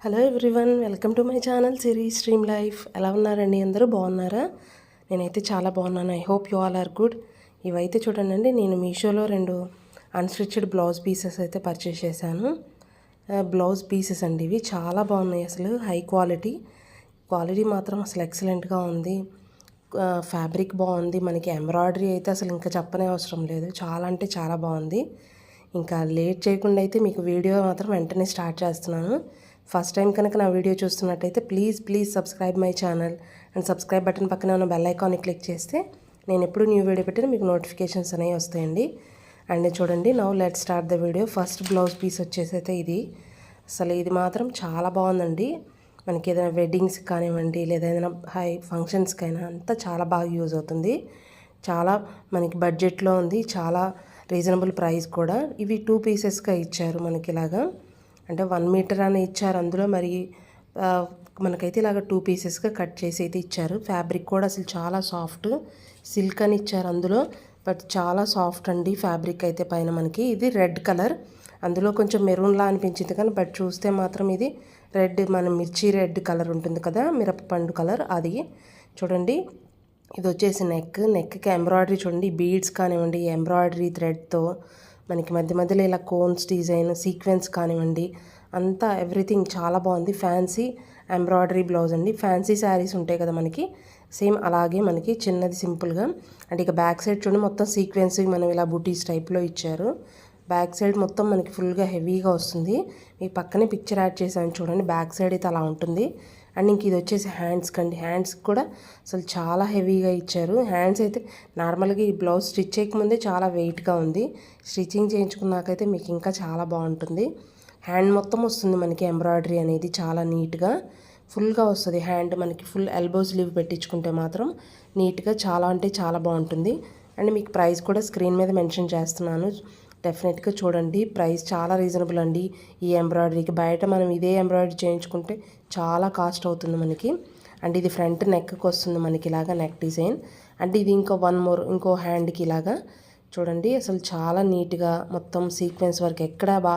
Hello everyone, welcome to my channel series stream life. ఎలా ఉన్నారండి? అందరూ బాగున్నారా? నేనైతే చాలా బాగున్నాను. I hope you all are good. ఇవైతే చూడండి, నేను మీషోలో 2 అన్స్టిచ్డ్ బ్లౌజ్ పీసెస్ అయితే పర్చేస్ చేశాను. బ్లౌజ్ పీసెస్ అండి ఇవి. చాలా బాగున్నాయి, అసలు హై క్వాలిటీ మాత్రం అసలు ఎక్సలెంట్గా ఉంది. ఫ్యాబ్రిక్ బాగుంది, మనకి ఎంబ్రాయిడరీ అయితే అసలు ఇంకా చెప్పనే అవసరం లేదు. చాలా అంటే చాలా బాగుంది. ఇంకా లేట్ చేయకుండా అయితే మీకు వీడియో మాత్రం వెంటనే స్టార్ట్ చేస్తున్నాను. ఫస్ట్ టైం కనుక నా వీడియో చూస్తున్నట్టయితే please subscribe my channel and subscribe button పక్కనే ఉన్న బెల్ ఐకాన్ని క్లిక్ చేస్తే నేను ఎప్పుడు న్యూ వీడియో పెట్టినా మీకు నోటిఫికేషన్స్ అనేవి వస్తాయండి. అండ్ చూడండి, now let start the video. First blouse piece వచ్చేసి అయితే ఇది. అసలు ఇది మాత్రం చాలా బాగుందండి. మనకి ఏదైనా వెడ్డింగ్స్ కానివ్వండి, లేదా ఏదైనా హై ఫంక్షన్స్కైనా అంతా చాలా బాగా యూజ్ అవుతుంది. చాలా మనకి బడ్జెట్లో ఉంది, చాలా రీజనబుల్ ప్రైస్ కూడా. ఇవి 2 పీసెస్గా ఇచ్చారు మనకి ఇలాగా. అంటే 1 మీటర్ అని ఇచ్చారు అందులో. మరి మనకైతే ఇలాగ 2 పీసెస్గా కట్ చేసి అయితే ఇచ్చారు. ఫ్యాబ్రిక్ కూడా అసలు చాలా సాఫ్ట్, సిల్క్ అని ఇచ్చారు అందులో. బట్ చాలా సాఫ్ట్ అండి ఫ్యాబ్రిక్ అయితే. పైన మనకి ఇది రెడ్ కలర్, అందులో కొంచెం మెరూన్లా అనిపించింది కానీ బట్ చూస్తే మాత్రం ఇది రెడ్, మన మిర్చి రెడ్ కలర్ ఉంటుంది కదా, మిరపపండు కలర్ అది. చూడండి, ఇది వచ్చేసి నెక్కి ఎంబ్రాయిడరీ చూడండి, బీడ్స్ కానివ్వండి, ఎంబ్రాయిడరీ థ్రెడ్తో మనకి మధ్య మధ్యలో ఇలా కోన్స్ డిజైన్, సీక్వెన్స్ కానివ్వండి, అంతా ఎవ్రీథింగ్ చాలా బాగుంది. ఫ్యాన్సీ ఎంబ్రాయిడరీ బ్లౌజ్ అండి. ఫ్యాన్సీ శారీస్ ఉంటాయి కదా మనకి, సేమ్ అలాగే మనకి చిన్నది సింపుల్గా. అంటే ఇక బ్యాక్ సైడ్ చూడండి, మొత్తం సీక్వెన్స్ మనం ఇలా బుటీస్ టైప్లో ఇచ్చారు. బ్యాక్ సైడ్ మొత్తం మనకి ఫుల్గా హెవీగా వస్తుంది. మీ పక్కనే పిక్చర్ యాడ్ చేశాను చూడండి, బ్యాక్ సైడ్ అయితే అలా ఉంటుంది. అండ్ ఇంక ఇది వచ్చేసి హ్యాండ్స్కి అండి. హ్యాండ్స్కి కూడా అసలు చాలా హెవీగా ఇచ్చారు. హ్యాండ్స్ అయితే నార్మల్గా ఈ బ్లౌజ్ స్టిచ్ చేయకముందే చాలా వెయిట్గా ఉంది. స్టిచ్చింగ్ చేయించుకున్నాకైతే మీకు ఇంకా చాలా బాగుంటుంది. హ్యాండ్ మొత్తం వస్తుంది మనకి ఎంబ్రాయిడరీ అనేది చాలా నీట్గా ఫుల్గా వస్తుంది. హ్యాండ్ మనకి ఫుల్ ఎల్బో స్లీవ్ పెట్టించుకుంటే మాత్రం నీట్గా చాలా అంటే చాలా బాగుంటుంది. అండ్ మీకు ప్రైస్ కూడా స్క్రీన్ మీద మెన్షన్ చేస్తున్నాను, డెఫినెట్గా చూడండి. ప్రైస్ చాలా రీజనబుల్ అండి ఈ ఎంబ్రాయిడరీకి. బయట మనం ఇదే ఎంబ్రాయిడరీ చేయించుకుంటే చాలా కాస్ట్ అవుతుంది మనకి. అండ్ ఇది ఫ్రంట్ నెక్కి వస్తుంది మనకి ఇలాగా నెక్ డిజైన్. అండ్ ఇది ఇంకో హ్యాండ్కి ఇలాగా చూడండి, అసలు చాలా నీట్గా మొత్తం సీక్వెన్స్ వర్క్ ఎక్కడా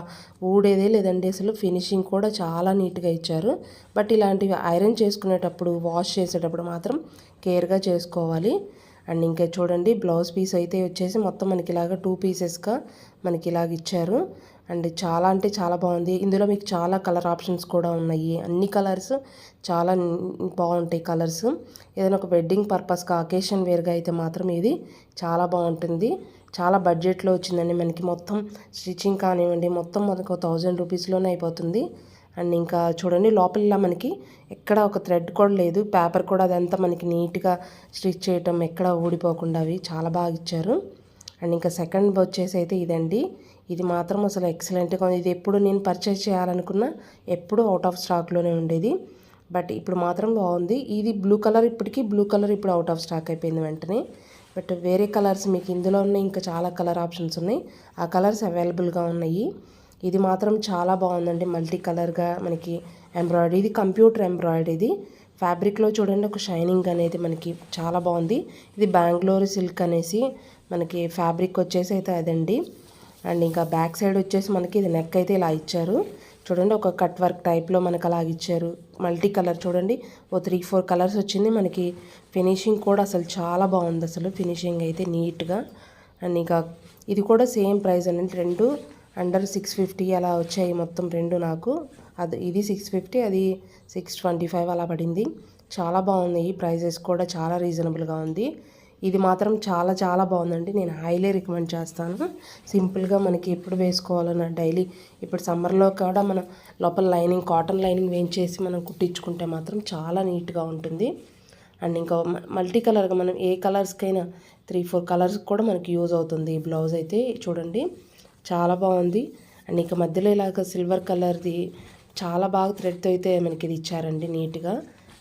ఊడేదే లేదండి. అసలు ఫినిషింగ్ కూడా చాలా నీట్గా ఇచ్చారు. బట్ ఇలాంటివి ఐరన్ చేసుకునేటప్పుడు, వాష్ చేసేటప్పుడు మాత్రం కేర్గా చేసుకోవాలి. అండ్ ఇంకా చూడండి, బ్లౌజ్ పీస్ అయితే వచ్చేసి మొత్తం మనకి ఇలాగ 2 పీసెస్గా మనకి ఇలాగ ఇచ్చారు. అండ్ చాలా అంటే చాలా బాగుంది. ఇందులో మీకు చాలా కలర్ ఆప్షన్స్ కూడా ఉన్నాయి. అన్ని కలర్స్ చాలా బాగుంటాయి కలర్స్. ఏదైనా ఒక వెడ్డింగ్ పర్పస్గా, అకేషన్ వేర్గా అయితే మాత్రం ఇది చాలా బాగుంటుంది. చాలా బడ్జెట్లో వచ్చిందండి మనకి. మొత్తం స్టిచ్చింగ్ కానివ్వండి మొత్తం మనకు 1000 రూపీస్లోనే అయిపోతుంది. అండ్ ఇంకా చూడండి, లోపల మనకి ఎక్కడ ఒక థ్రెడ్ కూడా లేదు. పేపర్ కూడా అదంతా మనకి నీట్గా స్టిచ్ చేయటం, ఎక్కడ ఊడిపోకుండా అవి చాలా బాగా ఇచ్చారు. అండ్ ఇంకా సెకండ్ వచ్చేసి అయితే ఇదండి. ఇది మాత్రం అసలు ఎక్సలెంట్గా ఉంది. ఇది ఎప్పుడు నేను పర్చేస్ చేయాలనుకున్నా ఎప్పుడు అవుట్ ఆఫ్ స్టాక్లోనే ఉండేది. బట్ ఇప్పుడు మాత్రం బాగుంది. ఇది బ్లూ కలర్ ఇప్పుడు అవుట్ ఆఫ్ స్టాక్ అయిపోయింది వెంటనే. బట్ వేరే కలర్స్ మీకు ఇందులో ఉన్నాయి, ఇంకా చాలా కలర్ ఆప్షన్స్ ఉన్నాయి. ఆ కలర్స్ అవైలబుల్గా ఉన్నాయి. ఇది మాత్రం చాలా బాగుందండి, మల్టీ కలర్గా మనకి ఎంబ్రాయిడరీ. ఇది కంప్యూటర్ ఎంబ్రాయిడరీ. ఇది ఫ్యాబ్రిక్లో చూడండి ఒక షైనింగ్ అనేది మనకి చాలా బాగుంది. ఇది బెంగళూరు సిల్క్ అనేసి మనకి ఫ్యాబ్రిక్ వచ్చేసి అయితే అదండి. అండ్ ఇంకా బ్యాక్ సైడ్ వచ్చేసి మనకి ఇది నెక్ అయితే ఇలా ఇచ్చారు చూడండి, ఒక కట్ వర్క్ టైప్లో మనకు అలాగ ఇచ్చారు. మల్టీ కలర్ చూడండి, ఓ 3-4 కలర్స్ వచ్చింది మనకి. ఫినిషింగ్ కూడా అసలు చాలా బాగుంది, అసలు ఫినిషింగ్ అయితే నీట్గా. అండ్ ఇంకా ఇది కూడా సేమ్ ప్రైస్ అండి. 2 అండర్ 650 అలా వచ్చాయి మొత్తం 2 నాకు. ఇది 650, అది 625 అలా పడింది. చాలా బాగుంది. ఈ ప్రైజెస్ కూడా చాలా రీజనబుల్గా ఉంది. ఇది మాత్రం చాలా చాలా బాగుందండి. నేను హైలీ రికమెండ్ చేస్తాను. సింపుల్గా మనకి ఎప్పుడు వేసుకోవాలన్నా డైలీ, ఇప్పుడు సమ్మర్లో కూడా మనం లోపల కాటన్ లైనింగ్ వేయించేసి మనం కుట్టించుకుంటే మాత్రం చాలా నీట్గా ఉంటుంది. అండ్ ఇంకా మల్టీ కలర్గా మనం ఏ కలర్స్కైనా 3-4 కలర్స్ కూడా మనకి యూజ్ అవుతుంది ఈ బ్లౌజ్ అయితే. చూడండి, చాలా బాగుంది. అండ్ ఇంకా మధ్యలో ఇలాగ సిల్వర్ కలర్ది చాలా బాగా థ్రెడ్తో అయితే మనకి ఇది ఇచ్చారండి నీట్గా.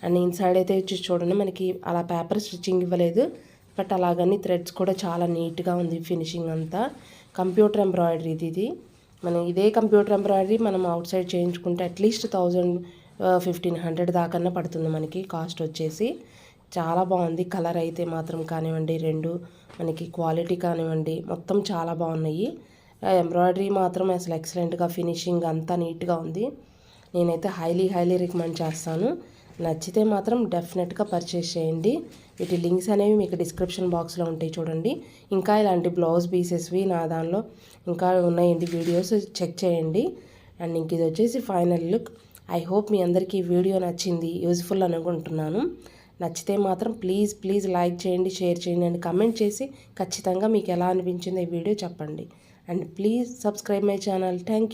అండ్ ఇన్సైడ్ అయితే వచ్చి చూడండి, మనకి అలా పేపర్ స్టిచ్చింగ్ ఇవ్వలేదు, బట్ అలాగని థ్రెడ్స్ కూడా చాలా నీట్గా ఉంది. ఫినిషింగ్ అంతా కంప్యూటర్ ఎంబ్రాయిడరీ ఇది. మనం ఇదే కంప్యూటర్ ఎంబ్రాయిడరీ మనం అవుట్ సైడ్ చేయించుకుంటే అట్లీస్ట్ 1000-1500 దాకన్నా పడుతుంది మనకి కాస్ట్ వచ్చేసి. చాలా బాగుంది. కలర్ అయితే మాత్రం కానివ్వండి, 2 మనకి క్వాలిటీ కానివ్వండి మొత్తం చాలా బాగున్నాయి. ఎంబ్రాయిడరీ మాత్రం అసలు ఎక్సలెంట్గా ఫినిషింగ్ అంతా నీట్గా ఉంది. నేనైతే హైలీ రికమెండ్ చేస్తాను. నచ్చితే మాత్రం డెఫినెట్గా పర్చేస్ చేయండి. వీటి లింక్స్ అనేవి మీకు డిస్క్రిప్షన్ బాక్స్లో ఉంటాయి చూడండి. ఇంకా ఇలాంటి బ్లౌజ్ పీసెస్వి నా దానిలో ఇంకా ఉన్నాయండి, వీడియోస్ చెక్ చేయండి. అండ్ ఇంక ఇది వచ్చేసి ఫైనల్ లుక్. ఐ హోప్ మీ అందరికీ ఈ వీడియో నచ్చింది, యూజ్ఫుల్ అనుకుంటున్నాను. నచ్చితే మాత్రం ప్లీజ్ లైక్ చేయండి, షేర్ చేయండి అండ్ కమెంట్ చేసి ఖచ్చితంగా మీకు ఎలా అనిపించిందో ఈ వీడియో చెప్పండి. And please subscribe my channel. Thank you.